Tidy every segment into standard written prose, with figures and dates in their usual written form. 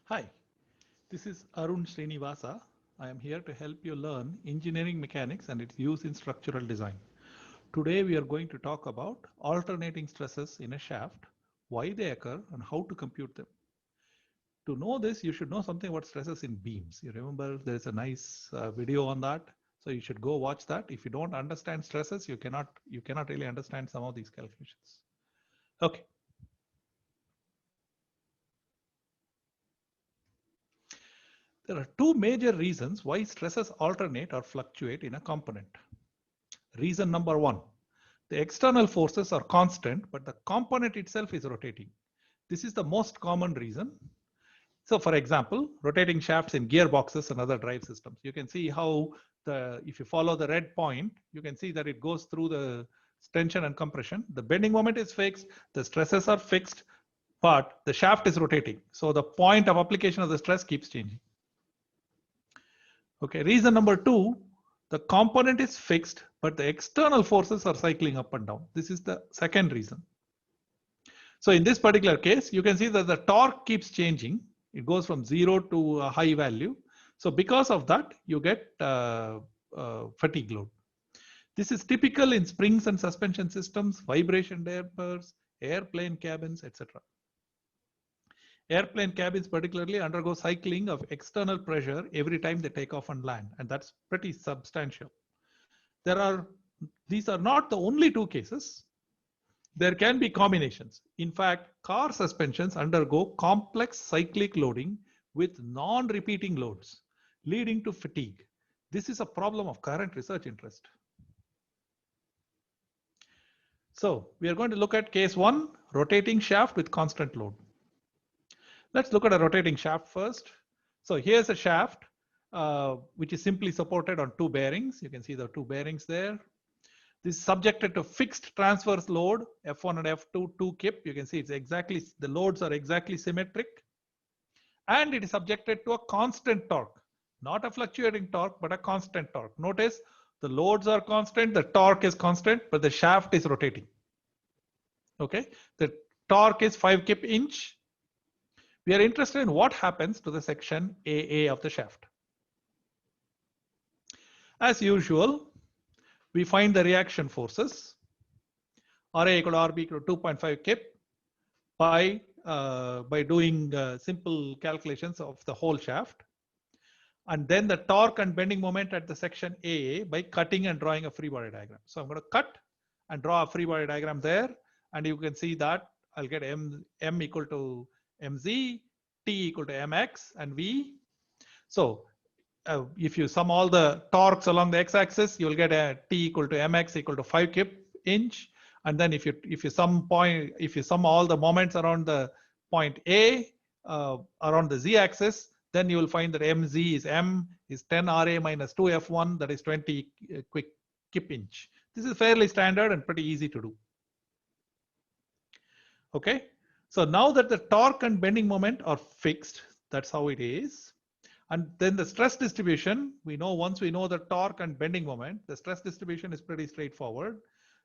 Hi, this is Arun Srinivasa. I am here to help you learn engineering mechanics and its use in structural design. Today we are going to talk about alternating stresses in a shaft, why they occur and how to compute them. To know this, you should know something about stresses in beams. You remember there is a nice video on that. So you should go watch that. If you don't understand stresses, you cannot really understand some of these calculations. Okay. There are two major reasons why stresses alternate or fluctuate in a component. Reason number one, the external forces are constant, but the component itself is rotating. This is the most common reason. So for example, rotating shafts in gearboxes and other drive systems, you can see how if you follow the red point, you can see that it goes through the tension and compression. The bending moment is fixed, the stresses are fixed, but the shaft is rotating. So the point of application of the stress keeps changing. Okay, reason number two, the component is fixed, but the external forces are cycling up and down. This is the second reason. So in this particular case, you can see that the torque keeps changing. It goes from 0 to a high value. So because of that, you get fatigue load. This is typical in springs and suspension systems, vibration dampers, airplane cabins, etc. Airplane cabins particularly undergo cycling of external pressure every time they take off and land, and that's pretty substantial. These are not the only two cases. There can be combinations. In fact, car suspensions undergo complex cyclic loading with non-repeating loads, leading to fatigue. This is a problem of current research interest. So we are going to look at case one, rotating shaft with constant load. Let's look at a rotating shaft first. So here's a shaft which is simply supported on two bearings. You can see the two bearings there. This is subjected to fixed transverse load, F1 and F2, 2 kip. You can see the loads are exactly symmetric. And it is subjected to a constant torque, not a fluctuating torque, but a constant torque. Notice the loads are constant, the torque is constant, but the shaft is rotating. Okay, the torque is 5 kip inch. We are interested in what happens to the section AA of the shaft. As usual, we find the reaction forces. RA equal to RB equal to 2.5 kip by doing simple calculations of the whole shaft. And then the torque and bending moment at the section AA by cutting and drawing a free body diagram. So I'm going to cut and draw a free body diagram there. And you can see that I'll get M equal to mz, T equal to mx, and V. So if you sum all the torques along the x-axis, you'll get a T equal to mx equal to 5 kip inch. And then if you sum all the moments around the point A around the z-axis, then you will find that mz is 10 Ra minus 2 F1, that is 20 quick kip inch. This is fairly standard and pretty easy to do. Okay, so now that the torque and bending moment are fixed, that's how it is. And then the stress distribution, once we know the torque and bending moment, the stress distribution is pretty straightforward.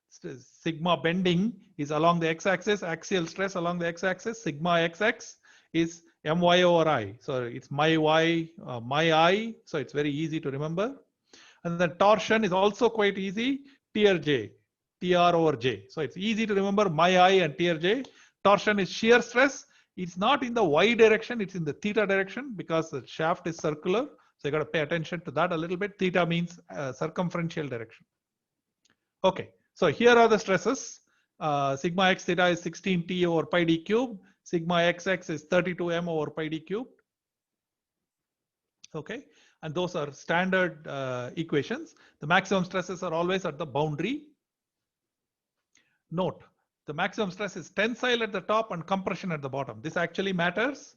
Sigma bending is along the x-axis, axial stress along the x-axis, sigma xx is my over I. So it's my y, my I, so it's very easy to remember. And then torsion is also quite easy, TRJ, TR over J. So it's easy to remember my I and TRJ. Torsion is shear stress. It's not in the y direction, it's in the theta direction because the shaft is circular. So you got to pay attention to that a little bit. Theta means circumferential direction. Okay, so here are the stresses. Sigma x theta is 16t over pi d cubed. Sigma xx is 32m over pi d cubed. Okay, and those are standard equations. The maximum stresses are always at the boundary. Note, the maximum stress is tensile at the top and compression at the bottom. This actually matters.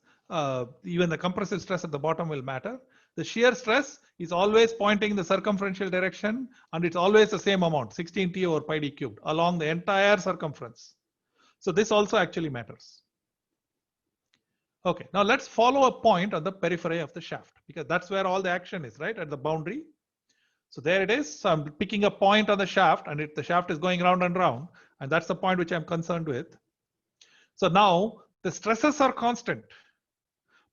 Even the compressive stress at the bottom will matter. The shear stress is always pointing in the circumferential direction, and it's always the same amount, 16t over pi d cubed, along the entire circumference. So this also actually matters. Okay, now let's follow a point on the periphery of the shaft, because that's where all the action is, right, at the boundary. So there it is. So I'm picking a point on the shaft, and the shaft is going round and round, and that's the point which I'm concerned with. So now the stresses are constant,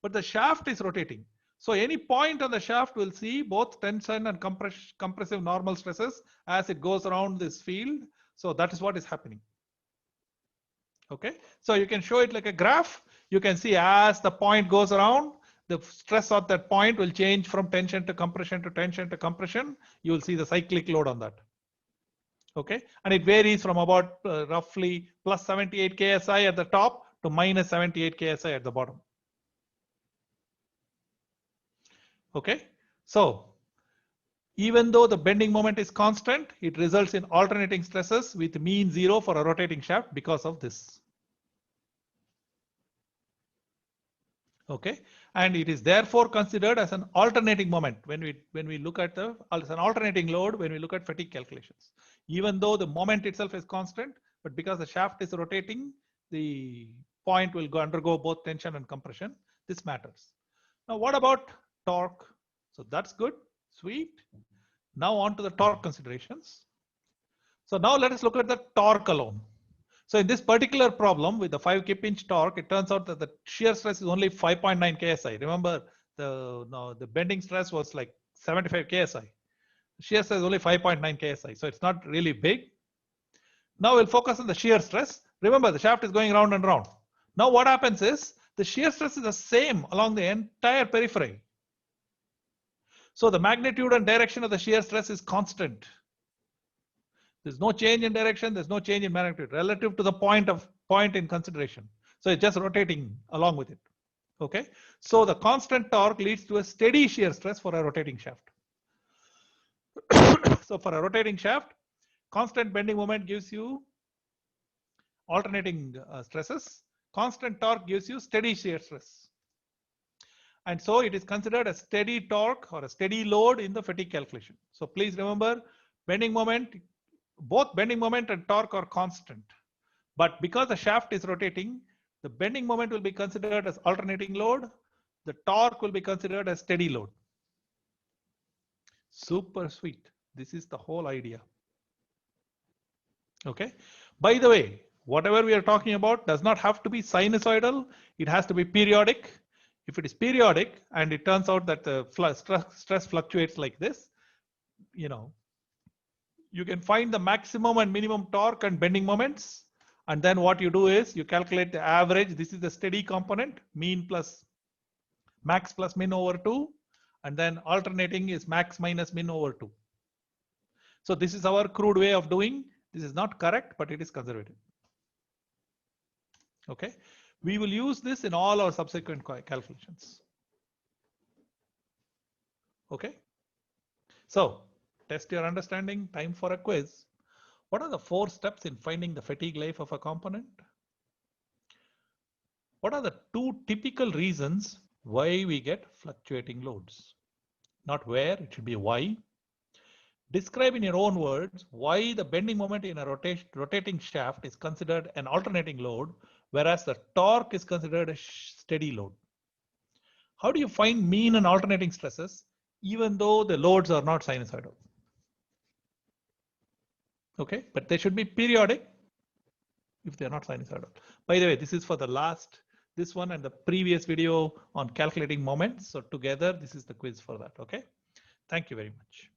but the shaft is rotating. So any point on the shaft will see both tension and compressive normal stresses as it goes around this field. So that is what is happening. Okay, so you can show it like a graph. You can see as the point goes around, the stress at that point will change from tension to compression to tension to compression. You will see the cyclic load on that. Okay, and it varies from about roughly plus 78 KSI at the top to minus 78 KSI at the bottom. Okay, so even though the bending moment is constant, it results in alternating stresses with mean 0 for a rotating shaft because of this. Okay, and it is therefore considered as an alternating moment when we look at as an alternating load when we look at fatigue calculations. Even though the moment itself is constant, but because the shaft is rotating, the point will undergo both tension and compression. This matters. Now, what about torque? So that's good, sweet. Now on to the torque considerations. So now let us look at the torque alone. So in this particular problem with the 5 kip-inch torque, it turns out that the shear stress is only 5.9 KSI. Remember, the bending stress was like 75 KSI. Shear stress is only 5.9 KSI. So it's not really big. Now we'll focus on the shear stress. Remember, the shaft is going round and round. Now what happens is the shear stress is the same along the entire periphery. So the magnitude and direction of the shear stress is constant. There's no change in direction. There's no change in magnitude relative to the point in consideration. So it's just rotating along with it. Okay. So the constant torque leads to a steady shear stress for a rotating shaft. So for a rotating shaft, constant bending moment gives you alternating stresses. Constant torque gives you steady shear stress. And so it is considered a steady torque or a steady load in the fatigue calculation. So please remember, bending moment, both bending moment and torque are constant. But because the shaft is rotating, the bending moment will be considered as alternating load. The torque will be considered as steady load. Super sweet. This is the whole idea. Okay. By the way, whatever we are talking about does not have to be sinusoidal. It has to be periodic. If it is periodic and it turns out that the stress fluctuates like this, you know, you can find the maximum and minimum torque and bending moments. And then what you do is you calculate the average. This is the steady component, mean plus max plus min over 2. And then alternating is max minus min over 2. So this is our crude way of doing. This is not correct, but it is conservative. Okay. We will use this in all our subsequent calculations. Okay. So test your understanding. Time for a quiz. What are the 4 steps in finding the fatigue life of a component? What are the 2 typical reasons why we get fluctuating loads? Not where, it should be why. Describe in your own words why the bending moment in a rotating shaft is considered an alternating load, whereas the torque is considered a steady load. How do you find mean and alternating stresses even though the loads are not sinusoidal? Okay, but they should be periodic if they're not sinusoidal. By the way, this is for this one and the previous video on calculating moments. So together, this is the quiz for that. Okay, thank you very much.